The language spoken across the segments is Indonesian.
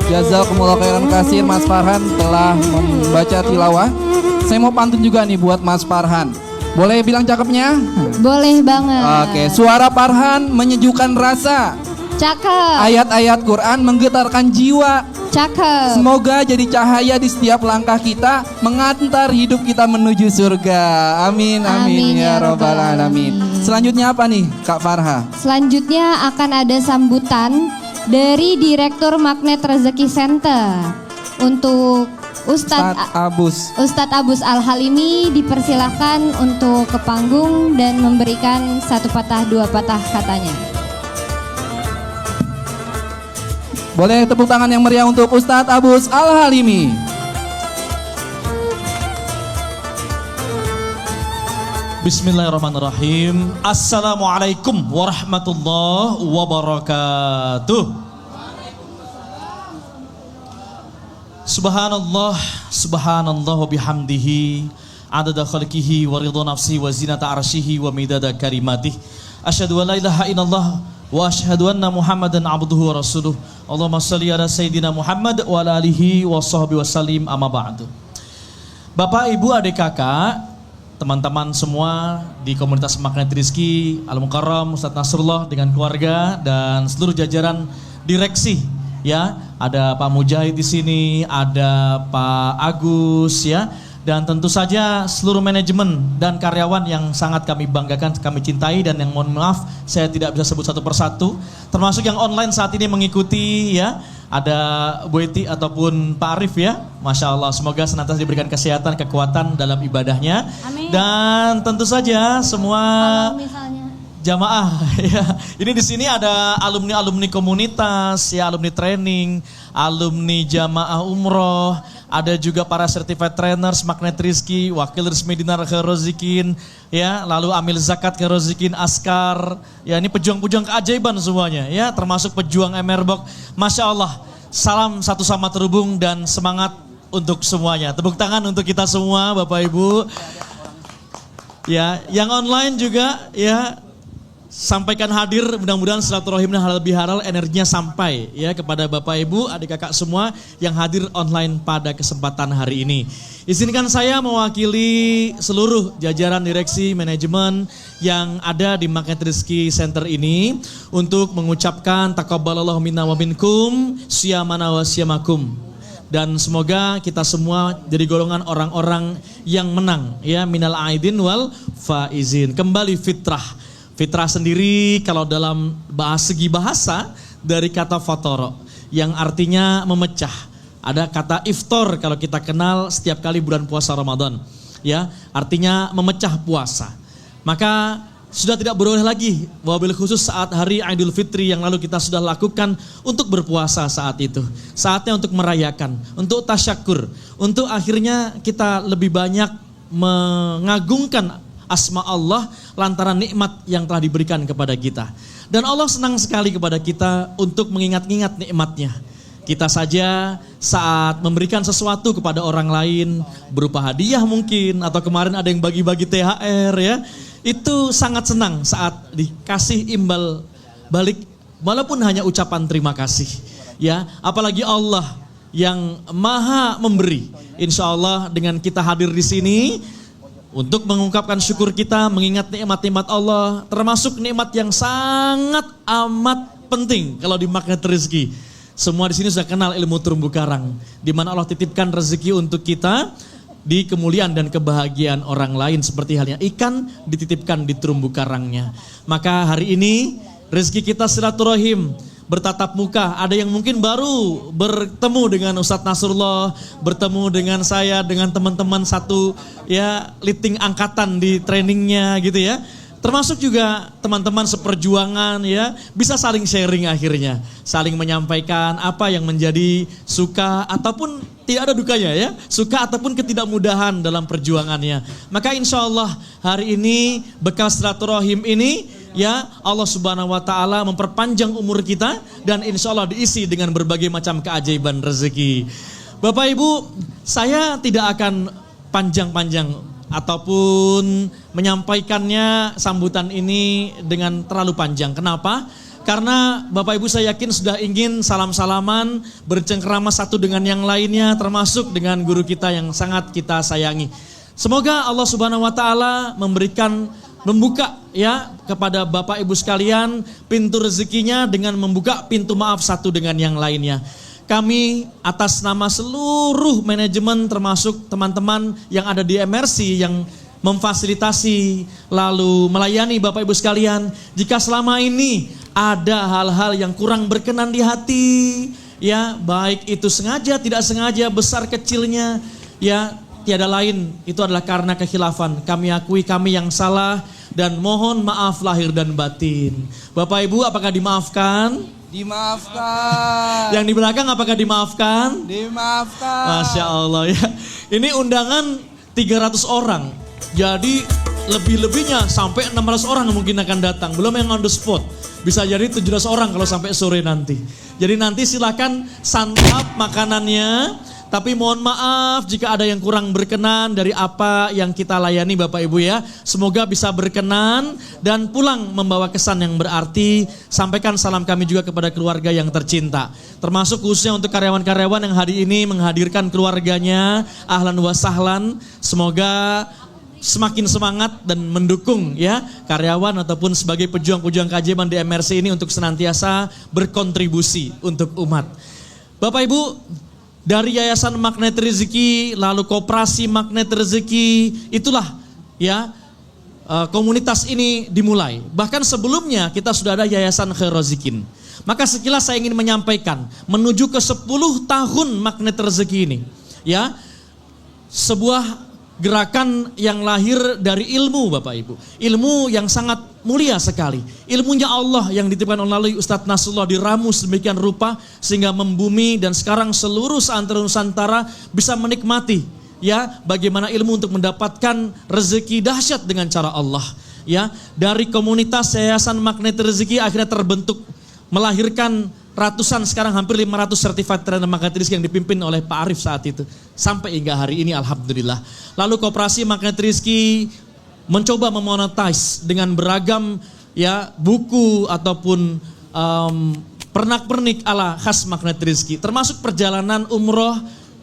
Jazakumullah khairan kasir Mas Farhan telah membaca tilawah. Saya mau pantun juga nih buat Mas Farhan. Boleh bilang cakepnya? Boleh banget. Oke, suara Farhan menyejukkan rasa. Cakep. Ayat-ayat Quran menggetarkan jiwa. Cakep. Semoga jadi cahaya di setiap langkah kita, mengantar hidup kita menuju surga. Amin, amin, ya robbal alamin. Selanjutnya apa nih Kak Farha? Selanjutnya akan ada sambutan dari Direktur Magnet Rezeki Center. Untuk Ustadz Abus Al-Halimi dipersilahkan untuk ke panggung dan memberikan satu patah dua patah katanya. Boleh tepuk tangan yang meriah untuk Ustadz Abus Al-Halimi. Bismillahirrahmanirrahim. Assalamualaikum warahmatullahi wabarakatuh. Subhanallah, subhanallah wa bihamdihi, adada khalqihi wa ridha nafsi wa zinata arsyihi wa midada kalimatih. Asyhadu an la ilaha illallah wa asyhadu anna Muhammadan abduhu wa rasuluh. Allahumma shalli ala sayyidina Muhammad wa ala alihi wa sahbihi wasallim, amma ba'du. Bapak, Ibu, adik kakak, teman-teman semua di komunitas Magnet Rizki Al-Mukarram, Ustadz Nasrullah dengan keluarga dan seluruh jajaran direksi, ya, ada Pak Mujahid di sini, ada Pak Agus, ya, dan tentu saja seluruh manajemen dan karyawan yang sangat kami banggakan, kami cintai, dan yang mohon maaf saya tidak bisa sebut satu persatu, termasuk yang online saat ini mengikuti, ya, ada Bu Eti ataupun Pak Arif, ya, Masya Allah, semoga senantiasa diberikan kesehatan, kekuatan dalam ibadahnya. Amin. Dan tentu saja semua jamaah, ya. Ini di sini ada alumni komunitas, ya, alumni training, alumni jamaah umroh, ada juga para certified trainers Magnet Rizki, wakil resmi Dinar Khairozikin, ya, lalu amil zakat Khairozikin, Askar, ya, ini pejuang-pejuang keajaiban semuanya, ya, termasuk pejuang Emerbok. Masya Allah, salam satu sama terhubung dan semangat untuk semuanya. Tepuk tangan untuk kita semua, Bapak Ibu. Ya, yang online juga, ya, sampaikan hadir, mudah-mudahan silaturahimnya halal bihalal, energinya sampai, ya, kepada Bapak Ibu, adik kakak semua yang hadir online pada kesempatan hari ini. Izinkan saya mewakili seluruh jajaran direksi manajemen yang ada di Magnet Rizki Center ini untuk mengucapkan taqabbalallahu minna wa minkum, siyamana wa siyamakum. Dan semoga kita semua jadi golongan orang-orang yang menang, ya, minal aidin wal faizin. Kembali fitrah. Fitrah sendiri kalau dalam segi bahasa dari kata fatoro yang artinya memecah. Ada kata iftor kalau kita kenal setiap kali bulan puasa Ramadan, ya, artinya memecah puasa. Maka sudah tidak boleh lagi wabil khusus saat hari Idul Fitri yang lalu kita sudah lakukan untuk berpuasa saat itu. Saatnya untuk merayakan, untuk tasyakur, untuk akhirnya kita lebih banyak mengagungkan asma Allah lantaran nikmat yang telah diberikan kepada kita. Dan Allah senang sekali kepada kita untuk mengingat-ingat nikmatnya. Kita saja saat memberikan sesuatu kepada orang lain berupa hadiah mungkin, atau kemarin ada yang bagi-bagi THR, ya, itu sangat senang saat dikasih imbal balik walaupun hanya ucapan terima kasih, ya, apalagi Allah yang maha memberi. Insya Allah dengan kita hadir di sini untuk mengungkapkan syukur kita, mengingat nikmat-nikmat Allah, termasuk nikmat yang sangat amat penting kalau di Magnet Rizki. Semua di sini sudah kenal ilmu terumbu karang, di mana Allah titipkan rezeki untuk kita di kemuliaan dan kebahagiaan orang lain, seperti halnya ikan dititipkan di terumbu karangnya. Maka hari ini rezeki kita silaturahim, bertatap muka. Ada yang mungkin baru bertemu dengan Ustadz Nasrullah, bertemu dengan saya, dengan teman-teman satu, ya, leading angkatan di trainingnya gitu, ya. Termasuk juga teman-teman seperjuangan, ya, bisa saling sharing akhirnya, saling menyampaikan apa yang menjadi suka ataupun tidak ada dukanya, ya, suka ataupun ketidakmudahan dalam perjuangannya. Maka insya Allah hari ini bekal silaturahim ini, ya, Allah Subhanahu wa Ta'ala memperpanjang umur kita dan insya Allah diisi dengan berbagai macam keajaiban rezeki. Bapak Ibu, saya tidak akan panjang-panjang ataupun menyampaikannya sambutan ini dengan terlalu panjang. Kenapa? Karena Bapak Ibu saya yakin sudah ingin salam-salaman, bercengkerama satu dengan yang lainnya, termasuk dengan guru kita yang sangat kita sayangi. Semoga Allah Subhanahu wa taala membuka ya kepada Bapak Ibu sekalian pintu rezekinya dengan membuka pintu maaf satu dengan yang lainnya. Kami atas nama seluruh manajemen termasuk teman-teman yang ada di MRC yang memfasilitasi lalu melayani Bapak Ibu sekalian, jika selama ini ada hal-hal yang kurang berkenan di hati, ya baik itu sengaja tidak sengaja, besar kecilnya, ya tiada lain itu adalah karena kekhilafan. Kami akui kami yang salah dan mohon maaf lahir dan batin. Bapak Ibu apakah dimaafkan? Dimaafkan. Yang di belakang apakah dimaafkan? Dimaafkan. Masya Allah ya. Ini undangan 300 orang. Jadi lebih-lebihnya sampai 600 orang mungkin akan datang. Belum yang on the spot. Bisa jadi 17 orang kalau sampai sore nanti. Jadi nanti silakan santap makanannya. Tapi mohon maaf jika ada yang kurang berkenan dari apa yang kita layani Bapak Ibu ya. Semoga bisa berkenan dan pulang membawa kesan yang berarti. Sampaikan salam kami juga kepada keluarga yang tercinta. Termasuk khususnya untuk karyawan-karyawan yang hari ini menghadirkan keluarganya. Ahlan wa sahlan. Semoga semakin semangat dan mendukung ya karyawan ataupun sebagai pejuang-pejuang keajaiban di MRC ini untuk senantiasa berkontribusi untuk umat. Bapak Ibu, dari Yayasan Magnet Rezeki lalu Koperasi Magnet Rezeki, itulah ya komunitas ini dimulai. Bahkan sebelumnya kita sudah ada Yayasan Khair Rozikin. Maka sekilas saya ingin menyampaikan menuju ke 10 tahun Magnet Rezeki ini ya, sebuah gerakan yang lahir dari ilmu Bapak Ibu. Ilmu yang sangat mulia sekali. Ilmunya Allah yang dititipkan oleh Ustadz Nasrullah diramu sedemikian rupa sehingga membumi dan sekarang seluruh santri Nusantara bisa menikmati ya bagaimana ilmu untuk mendapatkan rezeki dahsyat dengan cara Allah. Ya, dari komunitas Yayasan Magnet Rezeki akhirnya terbentuk melahirkan ratusan, sekarang hampir 500 certified trainer magnet rezeki yang dipimpin oleh Pak Arif saat itu. Sampai hingga hari ini alhamdulillah. Lalu Koperasi Magnet Rezeki mencoba memonetize dengan beragam ya buku ataupun pernak-pernik ala khas Magnet Rezeki. Termasuk perjalanan umroh,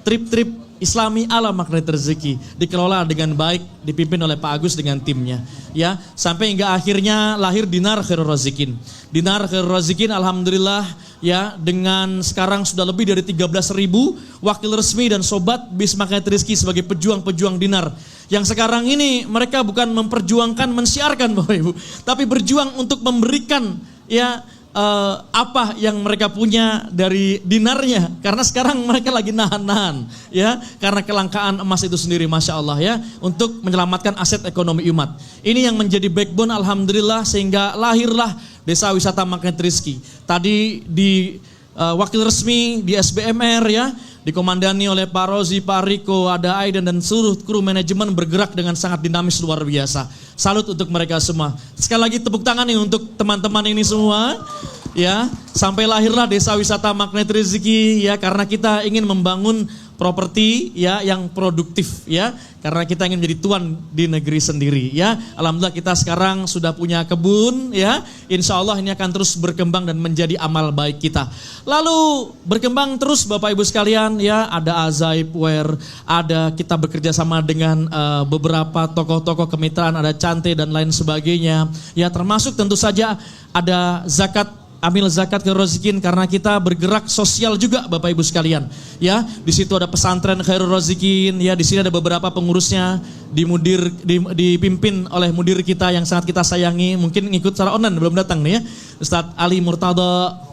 trip-trip Islami ala Magnet Rezeki, dikelola dengan baik, dipimpin oleh Pak Agus dengan timnya ya, sampai hingga akhirnya lahir Dinar Khairul Rozikin. Dinar Khairul Rozikin alhamdulillah ya, dengan sekarang sudah lebih dari 13.000 wakil resmi dan sobat bis Magnet Rezeki sebagai pejuang-pejuang dinar. Yang sekarang ini mereka bukan memperjuangkan mensiarkan Bapak Ibu, tapi berjuang untuk memberikan ya apa yang mereka punya dari dinarnya, karena sekarang mereka lagi nahan-nahan ya karena kelangkaan emas itu sendiri, Masya Allah ya, untuk menyelamatkan aset ekonomi umat. Ini yang menjadi backbone alhamdulillah sehingga lahirlah Desa Wisata Magnet Rezeki. Tadi di wakil resmi di SBMR ya, dikomandani oleh Pak Rozi, Pak Riko, ada Aidan dan seluruh kru manajemen bergerak dengan sangat dinamis luar biasa. Salut untuk mereka semua. Sekali lagi tepuk tangan nih untuk teman-teman ini semua. Ya, sampai lahirlah Desa Wisata Magnet Rezeki ya, karena kita ingin membangun properti ya yang produktif ya, karena kita ingin menjadi tuan di negeri sendiri ya. Alhamdulillah kita sekarang sudah punya kebun ya, insya Allah ini akan terus berkembang dan menjadi amal baik kita. Lalu berkembang terus Bapak Ibu sekalian ya, ada Azaibware, ada kita bekerja sama dengan beberapa tokoh-tokoh kemitraan, ada Cante dan lain sebagainya ya, termasuk tentu saja ada Amil Zakat Khairul Rozikin, karena kita bergerak sosial juga Bapak Ibu sekalian. Ya, di situ ada pesantren Khairul Rozikin, ya di sini ada beberapa pengurusnya dipimpin oleh mudir kita yang sangat kita sayangi. Mungkin ngikut secara online belum datang nih ya. Ustadz Ali Murtada.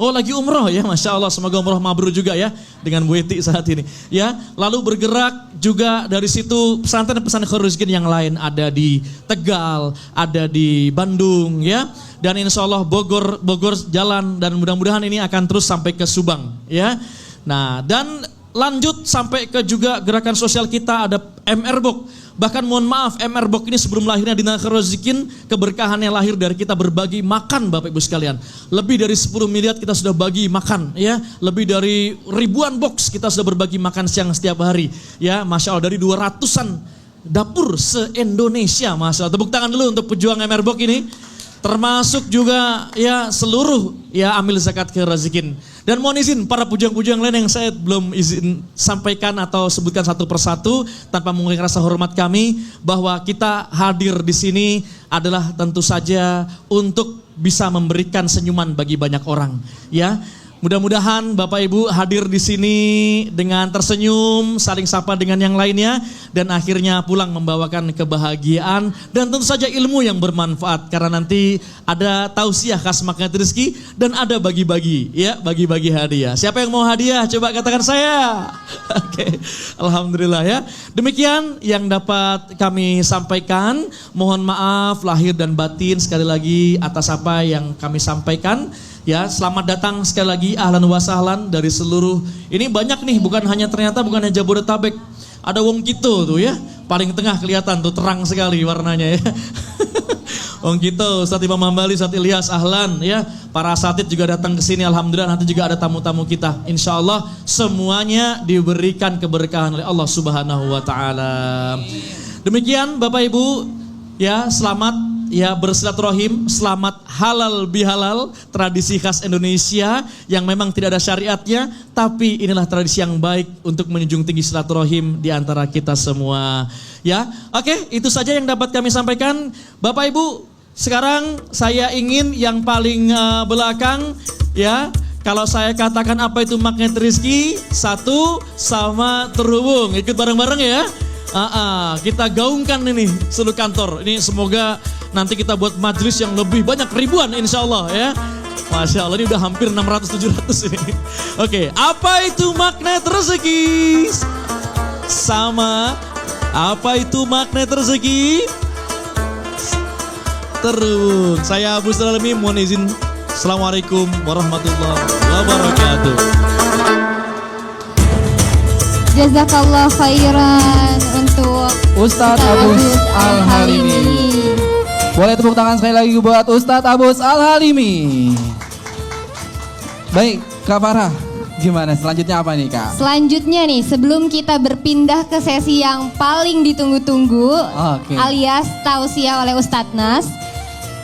Oh lagi umroh ya, Masya Allah, semoga umroh mabrur juga ya dengan Bu Eti saat ini ya. Lalu bergerak juga dari situ pesantren-pesantren Khairul Rozikin yang lain, ada di Tegal, ada di Bandung ya, dan insya Allah Bogor jalan, dan mudah-mudahan ini akan terus sampai ke Subang ya. Nah dan lanjut sampai ke juga gerakan sosial kita, ada MR-Bok. Bahkan mohon maaf, MR-Bok ini sebelum lahirnya Dinar Khairul Rozikin, keberkahannya lahir dari kita berbagi makan Bapak Ibu sekalian. Lebih dari 10 miliar kita sudah bagi makan ya, lebih dari ribuan box kita sudah berbagi makan siang setiap hari ya, Masya Allah, dari 200-an dapur se-Indonesia, Masya Allah. Tepuk tangan dulu untuk pejuang MR-Bok ini termasuk juga ya seluruh ya amil zakat khair razikin. Dan mohon izin para pujang-pujang lain yang saya belum izin sampaikan atau sebutkan satu persatu tanpa mengurangi rasa hormat kami, bahwa kita hadir di sini adalah tentu saja untuk bisa memberikan senyuman bagi banyak orang, ya. Mudah-mudahan Bapak Ibu hadir di sini dengan tersenyum, saling sapa dengan yang lainnya, dan akhirnya pulang membawakan kebahagiaan dan tentu saja ilmu yang bermanfaat, karena nanti ada tausiah khas Magnet Rezeki dan ada bagi-bagi, ya, bagi-bagi hadiah. Siapa yang mau hadiah? Coba katakan saya. Oke, alhamdulillah ya. Demikian yang dapat kami sampaikan. Mohon maaf lahir dan batin sekali lagi atas apa yang kami sampaikan. Ya, selamat datang sekali lagi, ahlan wa sahlan dari seluruh. Ini banyak nih, ternyata bukan hanya Jabodetabek. Ada Wong Kito tuh ya, paling tengah kelihatan tuh terang sekali warnanya ya. Wong Kito, Ustadz Imam Hambali, Ustadz Ilyas, ahlan ya. Para asatid juga datang ke sini, alhamdulillah. Nanti juga ada tamu-tamu kita. Insya Allah semuanya diberikan keberkahan oleh Allah Subhanahu wa taala. Demikian Bapak Ibu, ya, selamat ya bersilaturahim, selamat halal bihalal, tradisi khas Indonesia yang memang tidak ada syariatnya, tapi inilah tradisi yang baik untuk menjunjung tinggi silaturahim di antara kita semua. Ya, oke, itu saja yang dapat kami sampaikan. Bapak Ibu, sekarang saya ingin yang paling belakang, ya. Kalau saya katakan apa itu Magnet Rezeki, satu sama terhubung, ikut bareng-bareng ya. Kita gaungkan ini seluruh kantor. Ini semoga nanti kita buat majelis yang lebih banyak, ribuan insya Allah ya. Masya Allah, ini udah hampir 600-700 ini. Oke, apa itu Magnet Rezeki? Sama, apa itu Magnet Rezeki? Terus, saya Abu Salami, mohon izin. Assalamualaikum warahmatullahi wabarakatuh. Jazakallah khairan untuk Ustadz Abus Al-Halimi. Boleh tepuk tangan sekali lagi buat Ustadz Abus Al-Halimi. Baik, Kak Farah, gimana selanjutnya apa nih Kak? Selanjutnya nih, sebelum kita berpindah ke sesi yang paling ditunggu-tunggu, alias tausiah oleh Ustadz Nas,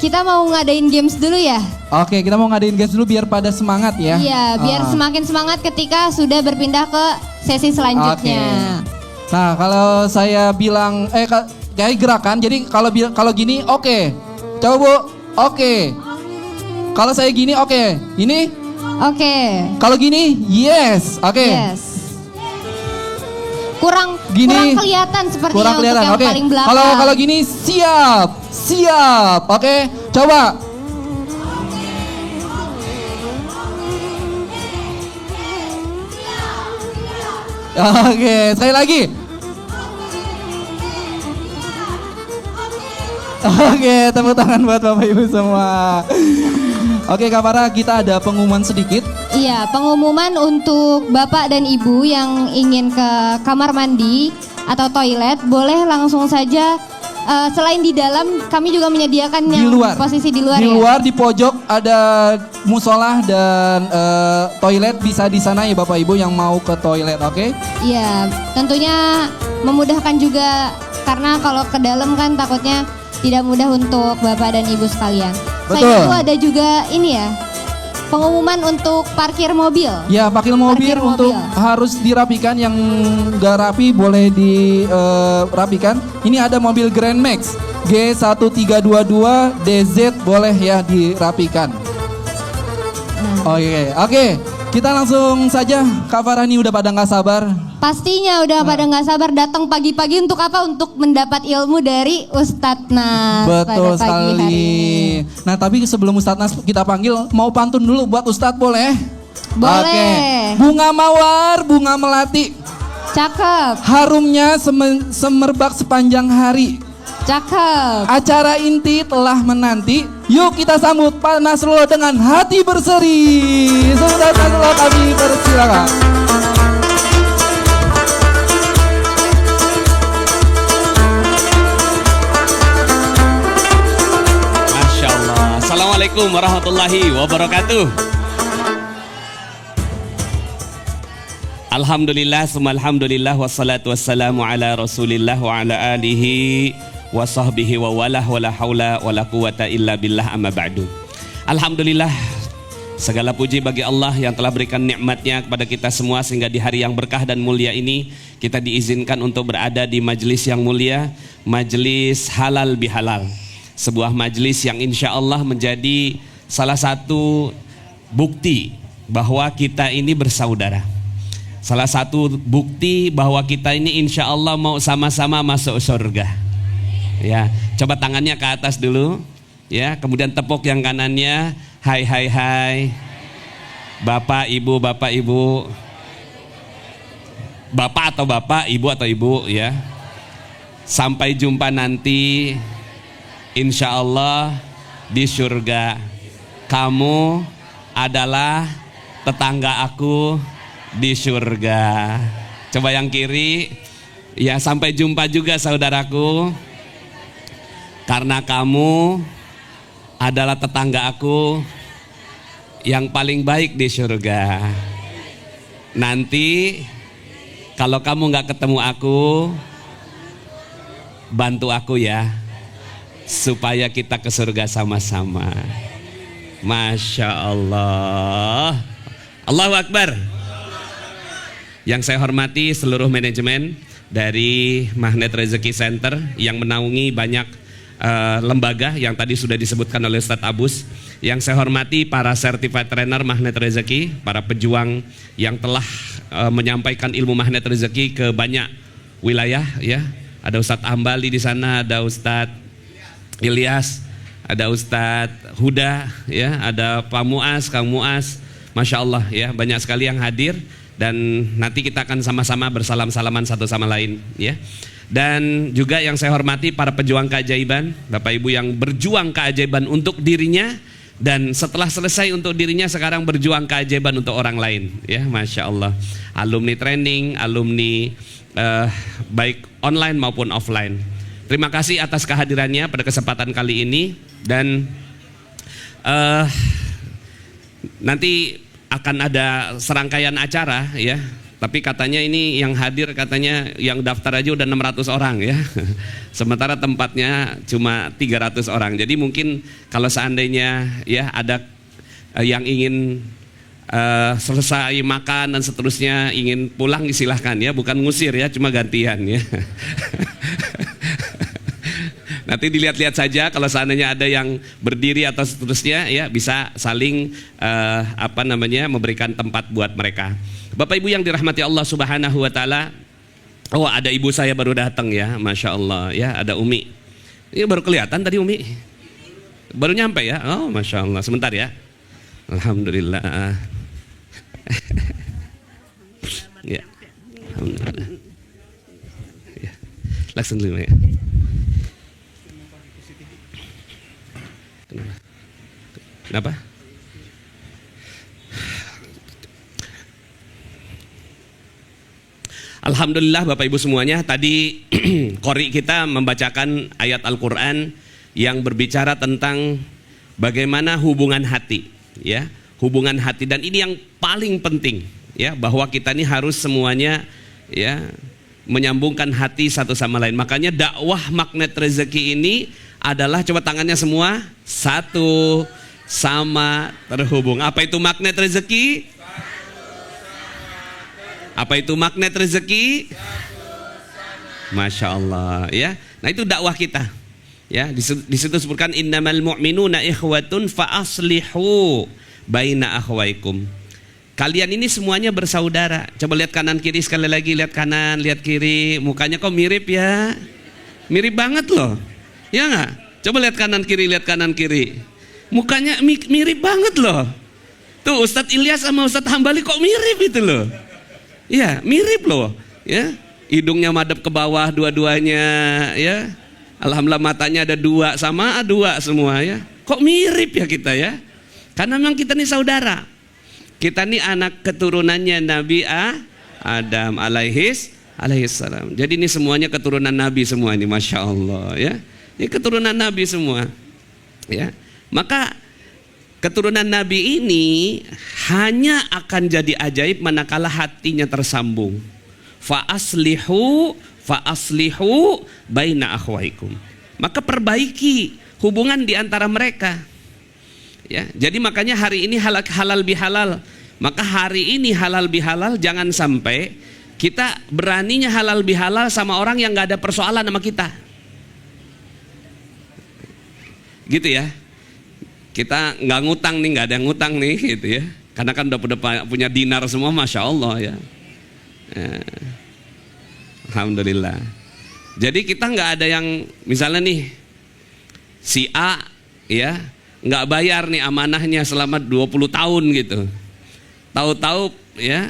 kita mau ngadain games dulu ya? Oke, kita mau ngadain games dulu biar pada semangat ya. Iya, biar semakin semangat ketika sudah berpindah ke sesi selanjutnya. Nah, kalau saya bilang kayak gerakan, jadi kalau gini oke. Coba Bu, oke. Kalau saya gini oke. Ini oke. Kalau gini yes, oke. Yes. Kurang kelihatan sepertinya untuk yang paling belakang. Kalau gini siap. Oke, coba. Oke, sekali lagi. Oke, tepuk tangan buat Bapak Ibu semua. Oke Kak Farah, kita ada pengumuman sedikit. Iya, pengumuman untuk Bapak dan Ibu yang ingin ke kamar mandi atau toilet, boleh langsung saja. Selain di dalam, kami juga menyediakan yang posisi di luar. Di luar, di pojok ada musola dan toilet, bisa di sana ya Bapak Ibu yang mau ke toilet, oke? Iya, tentunya memudahkan juga karena kalau ke dalam kan takutnya tidak mudah untuk Bapak dan Ibu sekalian. Betul. Selain itu ada juga ini ya, pengumuman untuk parkir mobil. Ya, parkir mobil untuk harus dirapikan, yang gak rapi boleh dirapikan. Ini ada mobil Grand Max G1322 DZ, boleh ya dirapikan. Oke. Kita langsung saja, Kak Farah ini udah pada gak sabar. Pastinya udah pada gak sabar datang pagi-pagi untuk apa? Untuk mendapat ilmu dari Ustadz Nas. Betul sekali. Nah, tapi sebelum Ustadz Nas kita panggil, mau pantun dulu buat Ustadz boleh? Boleh. Oke. Bunga mawar, bunga melati. Cakep. Harumnya semerbak sepanjang hari. Cakep. Acara inti telah menanti. Yuk kita sambut Pak Nasrullah dengan hati berseri. Saudara Nasrullah, kami persilakan. Masya Allah. Assalamualaikum warahmatullahi wabarakatuh. Alhamdulillah, summa alhamdulillah, wassalatu wassalamu ala rasulillah wa ala alihi wa sahbihi wa walah wa la haula wa la quwata illa billah amma ba'du. Alhamdulillah, segala puji bagi Allah yang telah berikan nikmatnya kepada kita semua sehingga di hari yang berkah dan mulia ini kita diizinkan untuk berada di majelis yang mulia, majelis halal bihalal. Sebuah majelis yang insya Allah menjadi salah satu bukti bahwa kita ini bersaudara. Salah satu bukti bahwa kita ini insya Allah mau sama-sama masuk surga. Ya, coba tangannya ke atas dulu. Ya, kemudian tepuk yang kanannya. Hai hai hai. Bapak ibu, bapak ibu. Bapak atau bapak, ibu atau ibu, ya. Sampai jumpa nanti insya Allah di surga. Kamu adalah tetangga aku di surga. Coba yang kiri. Ya, sampai jumpa juga saudaraku. Karena kamu adalah tetangga aku yang paling baik di surga. Nanti kalau kamu gak ketemu aku, bantu aku ya, supaya kita ke surga sama-sama. Masya Allah. Allahu Akbar. Yang saya hormati seluruh manajemen dari Magnet Rezeki Center yang menaungi banyak lembaga yang tadi sudah disebutkan oleh Ustadz Abus. Yang saya hormati para certified trainer Magnet Rezeki, para pejuang yang telah menyampaikan ilmu Magnet Rezeki ke banyak wilayah, ya. Ada Ustadz Ambali di sana, ada Ustadz Ilyas, ada Ustadz Huda, ya, ada Pak Muas, Kang Muas, Masya Allah, ya, banyak sekali yang hadir dan nanti kita akan sama-sama bersalam-salaman satu sama lain, ya. Dan juga yang saya hormati para pejuang keajaiban, Bapak Ibu yang berjuang keajaiban untuk dirinya dan setelah selesai untuk dirinya sekarang berjuang keajaiban untuk orang lain, ya, Masya Allah. Alumni training, alumni baik online maupun offline. Terima kasih atas kehadirannya pada kesempatan kali ini. Dan nanti akan ada serangkaian acara, ya. Tapi katanya ini yang hadir katanya yang daftar aja udah 600 orang, ya. Sementara tempatnya cuma 300 orang. Jadi mungkin kalau seandainya ya ada yang ingin selesai makan dan seterusnya ingin pulang silahkan, ya, bukan ngusir, ya, cuma gantian, ya. Nanti dilihat-lihat saja kalau seandainya ada yang berdiri atau seterusnya, ya, bisa saling memberikan tempat buat mereka. Bapak Ibu yang dirahmati Allah Subhanahu wa taala. Oh, ada ibu saya baru datang, ya, Masya Allah, ya, ada Umi. Ini baru kelihatan tadi Umi. Baru nyampe, ya. Oh, Masya Allah, sebentar, ya. Alhamdulillah. Ya. Alhamdulillah. Ya. Langsung dulu, ya. Kenapa? Alhamdulillah Bapak Ibu semuanya, tadi Qori kita membacakan ayat Al-Quran yang berbicara tentang bagaimana hubungan hati, ya, hubungan hati. Dan ini yang paling penting, ya, bahwa kita ini harus semuanya, ya, menyambungkan hati satu sama lain. Makanya dakwah Magnet Rezeki ini adalah, coba tangannya semua, satu sama terhubung. Apa itu magnet rezeki? Apa itu magnet rezeki? Masya Allah, ya. Nah, itu dakwah kita, ya. Di situ disebutkan innamal mu'minuna ikhwatun fa aslihu baina akhwaikum. Kalian ini semuanya bersaudara. Coba lihat kanan kiri sekali lagi, lihat kanan, lihat kiri. Mukanya kok mirip, ya? Mirip banget loh. Ya nggak? Coba lihat kanan kiri, lihat kanan kiri. Mukanya mirip banget loh. Tuh Ustadz Ilyas sama Ustadz Hambali kok mirip itu loh. Ya, mirip loh, ya. Hidungnya madep ke bawah dua-duanya, ya. Alhamdulillah matanya ada dua, sama dua semua, ya. Kok mirip ya kita, ya? Karena memang kita nih saudara. Kita nih anak keturunannya Nabi Adam alaihissalam. Jadi ini semuanya keturunan Nabi semua ini, Masya Allah, ya. Ini keturunan Nabi semua, ya. Maka keturunan Nabi ini hanya akan jadi ajaib manakala hatinya tersambung. Fa aslihu baina akhwaikum. Maka perbaiki hubungan di antara mereka. Ya, jadi makanya hari ini halal bihalal. Maka hari ini halal bihalal, jangan sampai kita beraninya halal bihalal sama orang yang nggak ada persoalan sama kita. Gitu ya. Kita nggak ngutang nih, nggak ada ngutang nih, gitu ya. Karena kan udah punya dinar semua, masya Allah ya. Alhamdulillah. Jadi kita nggak ada yang misalnya nih si A ya nggak bayar nih amanahnya selama 20 tahun gitu. Tahu-tahu ya,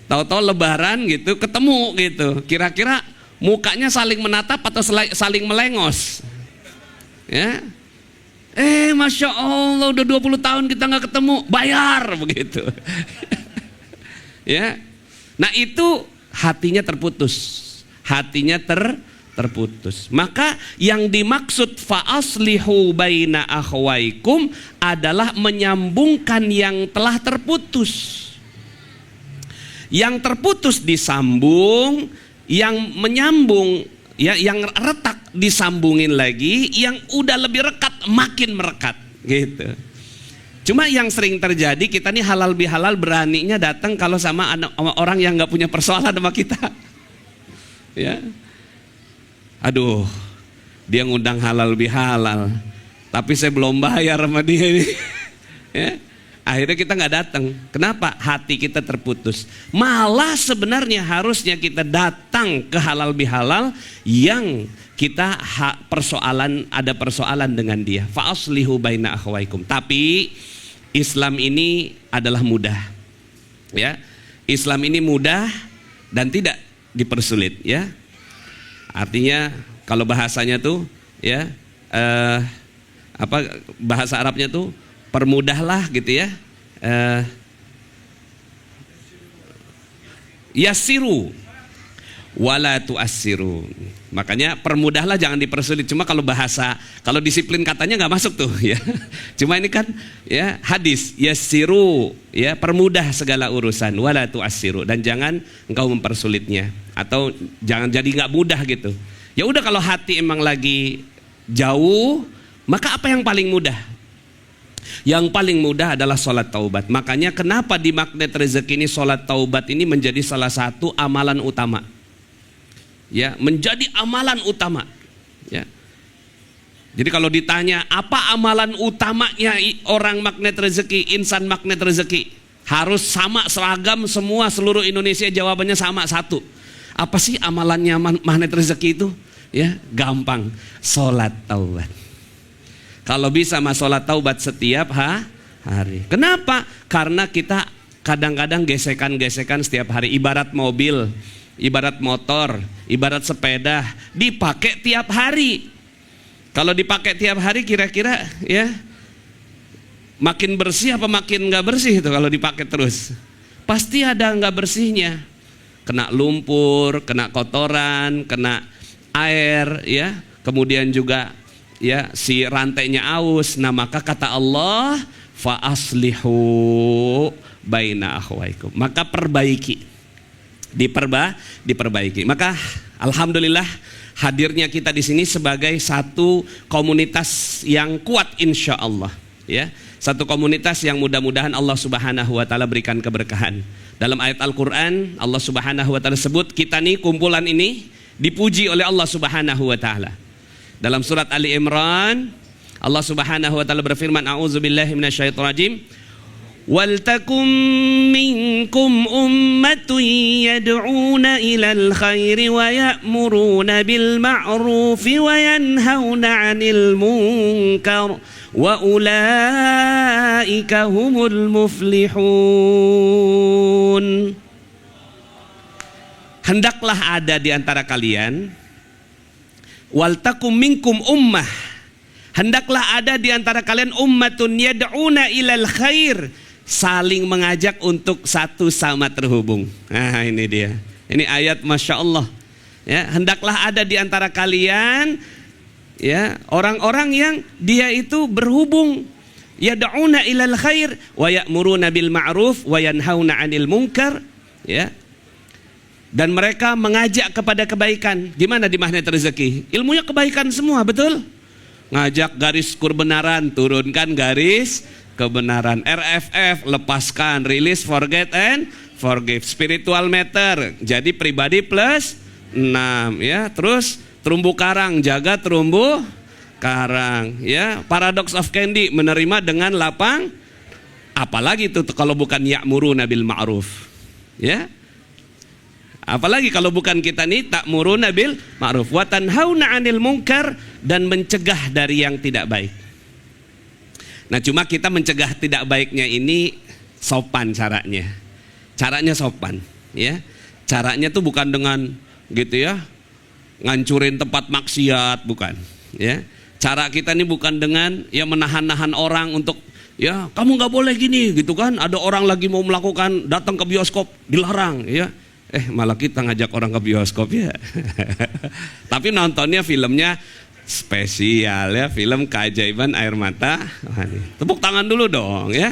tahu-tahu Lebaran gitu ketemu gitu. Kira-kira mukanya saling menatap atau saling melengos? Ya. Masya Allah udah 20 tahun kita nggak ketemu, bayar begitu. Ya. Nah itu hatinya terputus. Hatinya terputus. Maka yang dimaksud fa'aslihu baina akhwaikum adalah menyambungkan yang telah terputus. Yang terputus disambung, yang menyambung ya, yang retak disambungin lagi, yang udah lebih rekat makin merekat gitu. Cuma yang sering terjadi, kita nih halal bihalal beraninya datang kalau sama orang yang nggak punya persoalan sama kita. Ya. Aduh, dia ngundang halal bihalal, tapi saya belum bayar sama dia ini. Ya. Akhirnya kita nggak datang. Kenapa? Hati kita terputus. Malah sebenarnya harusnya kita datang ke halal bihalal yang kita ada persoalan dengan dia. Fa'aslihu baina akhwaikum. Tapi Islam ini adalah mudah. Ya. Islam ini mudah dan tidak dipersulit, ya. Artinya kalau bahasanya tuh ya bahasa Arabnya tuh permudahlah gitu ya. Yassiru wala tu'assiru. Makanya permudahlah, jangan dipersulit. Cuma kalau disiplin katanya nggak masuk tuh ya. Cuma ini kan ya hadis yassiru ya, permudah segala urusan, wala tu'assiru, dan jangan engkau mempersulitnya atau jangan jadi nggak mudah gitu. Ya udah, kalau hati emang lagi jauh, maka apa yang paling mudah? Yang paling mudah adalah sholat taubat. Makanya kenapa di magnet rezeki ini sholat taubat ini menjadi salah satu amalan utama. Ya, menjadi amalan utama. Ya. Jadi kalau ditanya apa amalan utamanya orang magnet rezeki, insan magnet rezeki, harus sama, seragam semua seluruh Indonesia, jawabannya sama, satu. Apa sih amalannya magnet rezeki itu? Ya, gampang, sholat taubat. Kalau bisa mas sholat taubat setiap hari. Kenapa? Karena kita kadang-kadang gesekan-gesekan setiap hari. Ibarat mobil, ibarat motor, ibarat sepeda, dipakai tiap hari. Kalau dipakai tiap hari kira-kira ya makin bersih apa makin nggak bersih itu kalau dipakai terus? Pasti ada nggak bersihnya. Kena lumpur, kena kotoran, kena air, ya. Kemudian juga ya si rantainya aus. Nah maka kata Allah fa aslihu baina akhwaikum, maka perbaiki, diperbaiki. Maka alhamdulillah hadirnya kita di sini sebagai satu komunitas yang kuat insya Allah, ya, satu komunitas yang mudah-mudahan Allah Subhanahu wa taala berikan keberkahan. Dalam ayat Al-Qur'an Allah Subhanahu wa taala sebut kita nih, kumpulan ini dipuji oleh Allah Subhanahu wa taala. Dalam surat Ali Imran Allah Subhanahu wa taala berfirman, a'udzubillahi minasyaitonirrajim, wal takum minkum ummatun yad'una ilal khairi wa ya'muruna bil ma'rufi wa yanhauna 'anil munkar wa ulaika humul muflihun. Hendaklah ada di antara kalian, wal takum minkum ummah, hendaklah ada di antara kalian ummatun yad'una ilal khair, saling mengajak untuk satu sama terhubung. Nah ini dia, ini ayat Masya Allah ya. Hendaklah ada di antara kalian ya orang-orang yang dia itu berhubung, yad'una ilal khair wa ya'muruna bil ma'ruf wa yanhauna 'anil munkar, ya. Dan mereka mengajak kepada kebaikan. Gimana di magnet rezeki? Ilmunya kebaikan semua, betul? Ngajak garis kebenaran, turunkan garis kebenaran. RFF, lepaskan, release, forget and forgive. Spiritual matter, jadi pribadi plus 6 ya. Terus terumbu karang, jaga terumbu karang ya. Paradox of Candy, menerima dengan lapang. Apalagi itu kalau bukan ya'muruna bil ma'ruf ya. Apalagi kalau bukan kita nih ta'muruna bil ma'ruf wa tanhauna 'anil munkar, dan mencegah dari yang tidak baik. Nah, cuma kita mencegah tidak baiknya ini sopan caranya. Caranya sopan ya. Caranya tuh bukan dengan gitu ya, ngancurin tempat maksiat, bukan ya. Cara kita ini bukan dengan ya menahan-nahan orang untuk ya kamu nggak boleh gini gitu kan. Ada orang lagi mau melakukan, datang ke bioskop dilarang ya. Malah kita ngajak orang ke bioskop ya. Tapi nontonnya filmnya spesial ya, film Keajaiban Air Mata. Tepuk tangan dulu dong ya.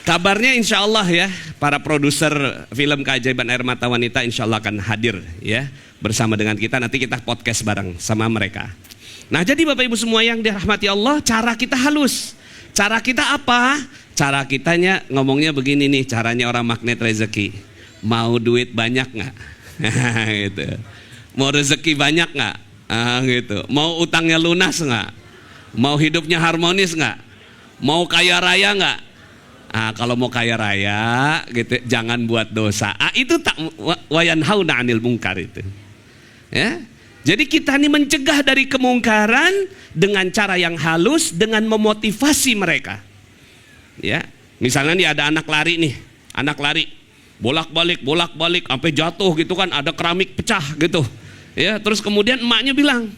Kabarnya insya Allah ya, para produser film Keajaiban Air Mata Wanita insya Allah akan hadir ya bersama dengan kita. Nanti kita podcast bareng sama mereka. Nah, jadi Bapak Ibu semua yang dirahmati Allah, cara kita halus. Cara kita apa? Cara kitanya ngomongnya begini nih, caranya orang magnet rezeki. Mau duit banyak nggak? Gitu. Mau rezeki banyak nggak? Gitu. Mau utangnya lunas nggak? Mau hidupnya harmonis nggak? Mau kaya raya nggak? Kalau mau kaya raya, gitu, jangan buat dosa. Itu tak wayanhauna 'anil munkar itu. Ya. Jadi kita ini mencegah dari kemungkaran dengan cara yang halus, dengan memotivasi mereka. Ya, misalnya nih ada anak lari nih, anak lari, bolak-balik, sampai jatuh gitu kan, ada keramik pecah gitu. Ya, terus kemudian emaknya bilang,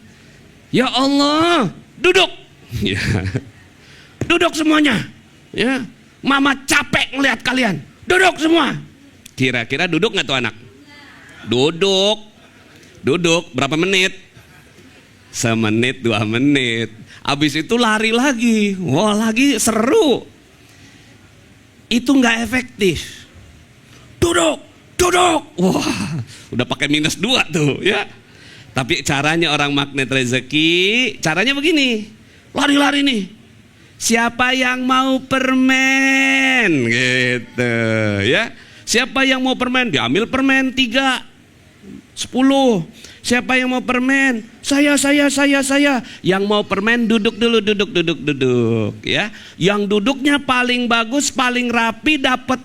ya Allah, duduk, ya. Duduk semuanya. Ya, mama capek ngelihat kalian, duduk semua. Kira-kira duduk nggak tuh anak? Duduk berapa menit? Semenit, 2 menit. Habis itu lari lagi. Wah, lagi seru. Itu nggak efektif. Duduk. Wah, udah pakai -2 tuh ya. Tapi caranya orang magnet rezeki, caranya begini. Lari-lari nih. Siapa yang mau permen? Gitu ya. Siapa yang mau permen? Diambil permen 3, 10. Siapa yang mau permen? Saya. Yang mau permen duduk ya. Yang duduknya paling bagus, paling rapi, dapat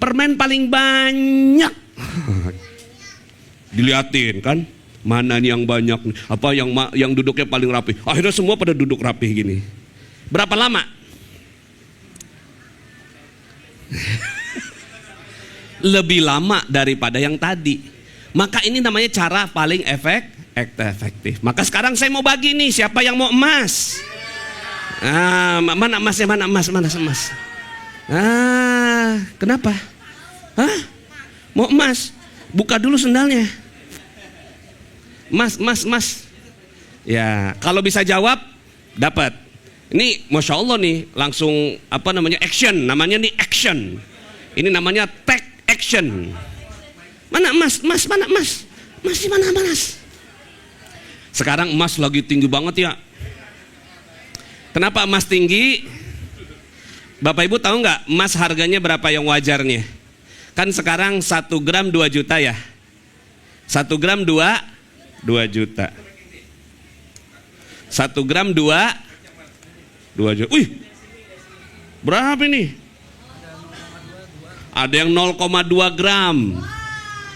permen paling banyak. Diliatin kan, mana yang banyak, apa yang duduknya paling rapi. Akhirnya semua pada duduk rapi gini. Berapa lama? Lebih lama daripada yang tadi. Maka ini namanya cara paling efektif. Maka sekarang saya mau bagi nih, siapa yang mau emas? Mana emasnya? Mana emas? Kenapa? Mau emas? Buka dulu sendalnya. Mas. Ya, kalau bisa jawab, dapat. Ini Masya Allah nih, langsung action. Namanya nih action. Ini namanya take action. Mana emas? Mana emas? Masih mana emas? Sekarang emas lagi tinggi banget ya. Kenapa emas tinggi? Bapak Ibu tahu nggak emas harganya berapa yang wajarnya? Kan sekarang 1 gram 2 juta ya. 1 gram 2 juta. 1 gram 2 juta. Wih, berapa ini? Ada yang 0,2 gram.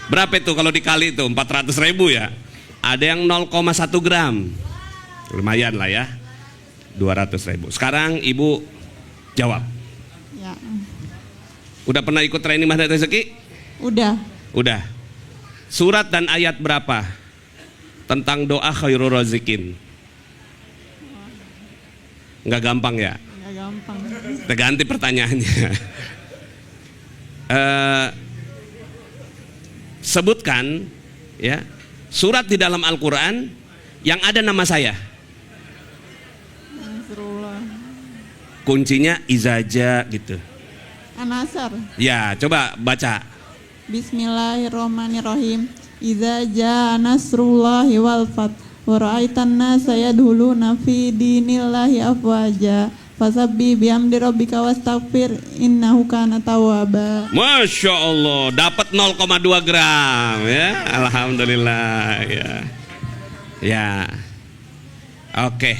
Berapa itu kalau dikali itu? 400.000 ya. Ada yang 0,1 gram. Lumayan lah ya. 200.000. Sekarang Ibu jawab. Ya. Udah pernah ikut training magnet rezeki? Udah. Surat dan ayat berapa tentang doa khairul razikin? Nggak gampang ya? Nggak gampang. Kita ganti pertanyaannya. Sebutkan ya surat di dalam Al-Quran yang ada nama saya. Nasrullah. Kuncinya izaja gitu. An-Nasr. Ya, coba baca. Bismillahirrahmanirrahim. Idza jaa nasrullahi wal fath wa ra'aitan nasa yadkhuluna fi dinillahi afwaja fasabbih bihamdi rabbika wastaghfir innahu kana tawwaba. Masya Allah, dapat 0,2 gram ya. Alhamdulillah ya. Ya. Oke.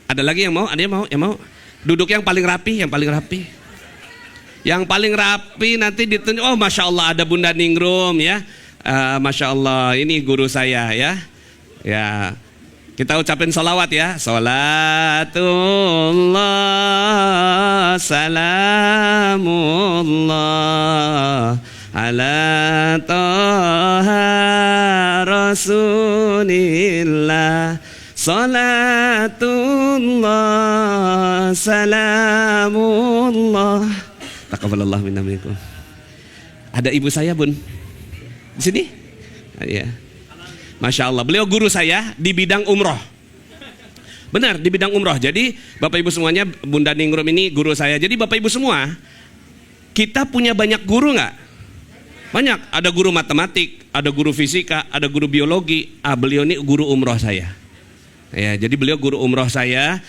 Ada lagi yang mau? Ada yang mau? Yang mau? Duduk yang paling rapi, yang paling rapi. Yang paling rapi nanti ditunjuk. Oh, Masya Allah, ada Bunda Ningrum ya. Masya Allah, ini guru saya ya. Ya, kita ucapin sholawat ya. Salatullah, salamullah ala toha rasulillah. Salatullah, salamullah. Taqabbalallahu minna minkum. Ada ibu saya, Bun. Di sini? Ya. Masya Allah, beliau guru saya di bidang umroh. Benar, di bidang umroh. Jadi Bapak Ibu semuanya, Bunda Ningrum ini guru saya. Jadi Bapak Ibu semua, kita punya banyak guru nggak? Banyak. Ada guru matematik, ada guru fisika, ada guru biologi. Beliau ini guru umroh saya. Ya, jadi beliau guru umroh saya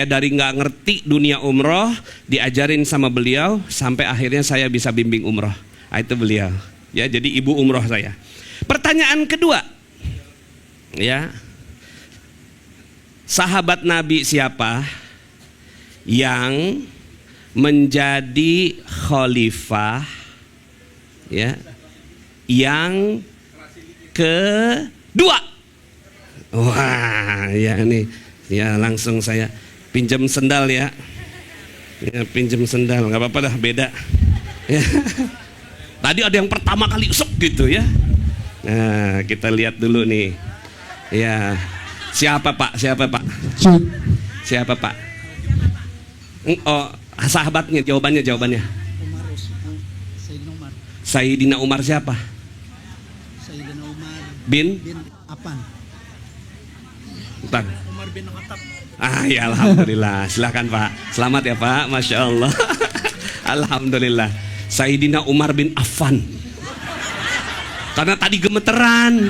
dari nggak ngerti dunia umroh, diajarin sama beliau sampai akhirnya saya bisa bimbing umroh. Itu beliau. Ya, jadi ibu umroh saya. Pertanyaan kedua, ya, sahabat Nabi siapa yang menjadi khalifah, ya, yang kedua? Wah, ya ini, ya langsung saya pinjam sendal ya, pinjam sendal, nggak apa-apa dah, beda. Ya. Tadi ada yang pertama kali gitu ya. Nah, kita lihat dulu nih. Ya, siapa Pak? Siapa Pak? Siapa Pak? Oh, sahabatnya, jawabannya. Sayyidina Umar siapa? Sayyidina Umar bin Affan. Bentar. Umar bin Khattab. Ya alhamdulillah. Silakan Pak. Selamat ya Pak. Masya Allah. Alhamdulillah. Sayyidina Umar bin Affan. Karena tadi gemeteran,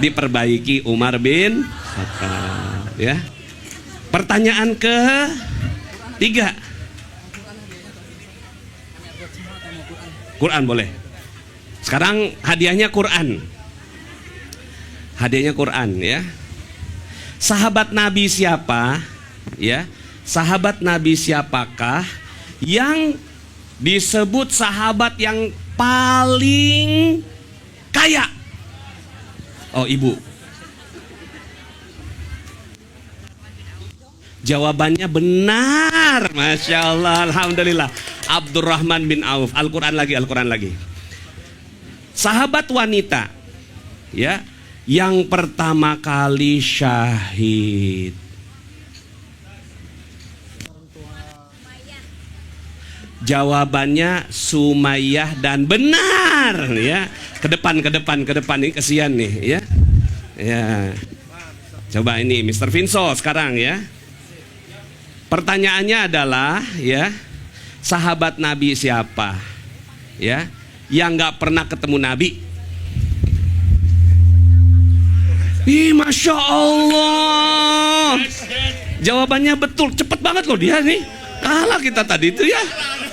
diperbaiki Umar bin Khattab. Ya. Pertanyaan ke-3. Quran boleh. Sekarang hadiahnya Quran. Hadiahnya Quran ya. Sahabat Nabi siapa? Ya. Sahabat Nabi siapakah yang disebut sahabat yang paling kaya? Oh, Ibu. Jawabannya benar. Masya Allah, alhamdulillah. Abdurrahman bin Auf. Al-Quran lagi. Sahabat wanita, ya, yang pertama kali syahid. Jawabannya Sumayyah dan benar ya. Ke depan ini kesian nih ya. Ya. Coba ini Mr. Vinso sekarang ya. Pertanyaannya adalah ya, sahabat Nabi siapa? Ya, yang nggak pernah ketemu Nabi. Masya Allah. Jawabannya betul, cepet banget loh dia nih. Kalah kita tadi itu ya.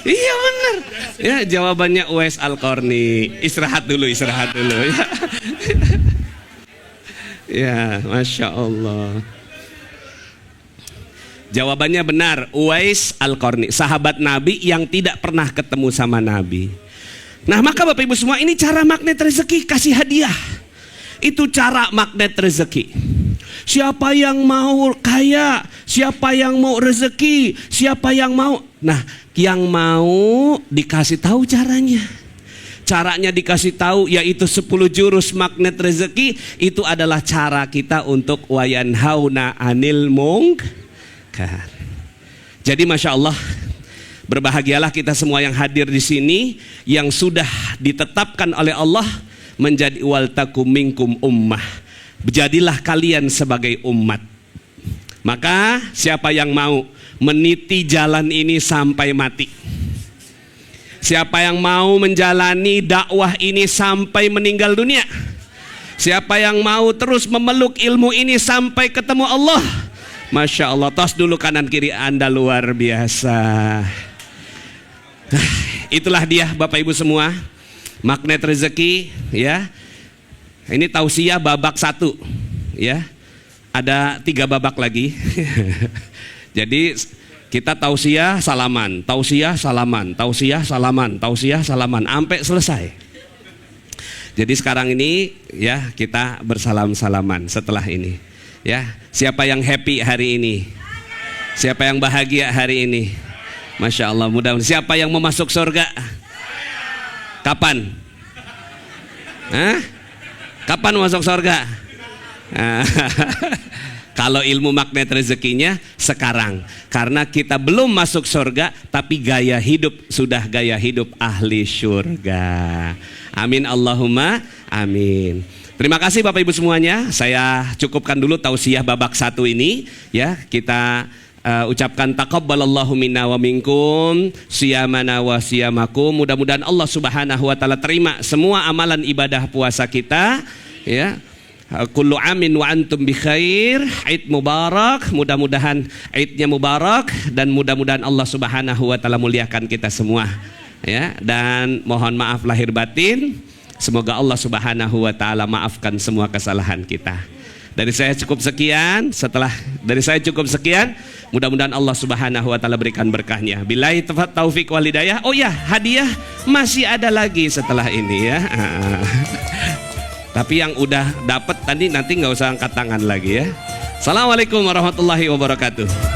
Iya benar. Ya, jawabannya Uwais Al-Qarni. Istirahat dulu ya. Ya, Masya Allah. Jawabannya benar, Uwais Al-Qarni, sahabat Nabi yang tidak pernah ketemu sama Nabi. Nah, maka Bapak Ibu semua, ini cara magnet rezeki, kasih hadiah. Itu cara magnet rezeki. Siapa yang mau kaya, siapa yang mau rezeki, siapa yang mau. Nah, yang mau dikasih tahu caranya. Caranya dikasih tahu yaitu 10 jurus magnet rezeki. Itu adalah cara kita untuk wayanhauna anil munkar. Jadi Masya Allah, berbahagialah kita semua yang hadir di sini, yang sudah ditetapkan oleh Allah menjadi waltakum minkum ummah. Jadilah kalian sebagai umat. Maka siapa yang mau meniti jalan ini sampai mati, Siapa yang mau menjalani dakwah ini sampai meninggal dunia? Siapa yang mau terus memeluk ilmu ini sampai ketemu Allah? Masya Allah, tos dulu kanan kiri Anda luar biasa. Itulah dia Bapak Ibu semua, magnet rezeki ya. Ini tausiah babak 1 ya. Ada 3 babak lagi. Jadi kita tausiah salaman, tausiah salaman, tausiah salaman, tausiah salaman sampai selesai. Jadi sekarang ini ya kita bersalam-salaman setelah ini. Ya, siapa yang happy hari ini? Siapa yang bahagia hari ini? Masya Allah, mudah-mudahan. Siapa yang mau masuk surga? Kapan? Hah? Kapan masuk surga? Kalau ilmu magnet rezekinya sekarang, karena kita belum masuk surga, tapi gaya hidup sudah gaya hidup ahli surga. Amin Allahumma amin. Terima kasih Bapak Ibu semuanya. Saya cukupkan dulu tausiah babak 1 ini ya. Kita ucapkan taqabbalallahu minna wa minkum siyamana wa siyamakum. Mudah-mudahan Allah Subhanahu wa taala terima semua amalan ibadah puasa kita ya. Kullu amin wa antum bi khair. Id mubarak. Mudah-mudahan Idnya mubarak dan mudah-mudahan Allah Subhanahu wa taala muliakan kita semua. Ya, dan mohon maaf lahir batin. Semoga Allah Subhanahu wa taala maafkan semua kesalahan kita. Dari saya cukup sekian. Mudah-mudahan Allah Subhanahu wa taala berikan berkahnya. Billahi taufik wal hidayah. Oh ya, hadiah masih ada lagi setelah ini ya. Tapi yang udah dapat tadi nanti nggak usah angkat tangan lagi ya. Assalamualaikum warahmatullahi wabarakatuh.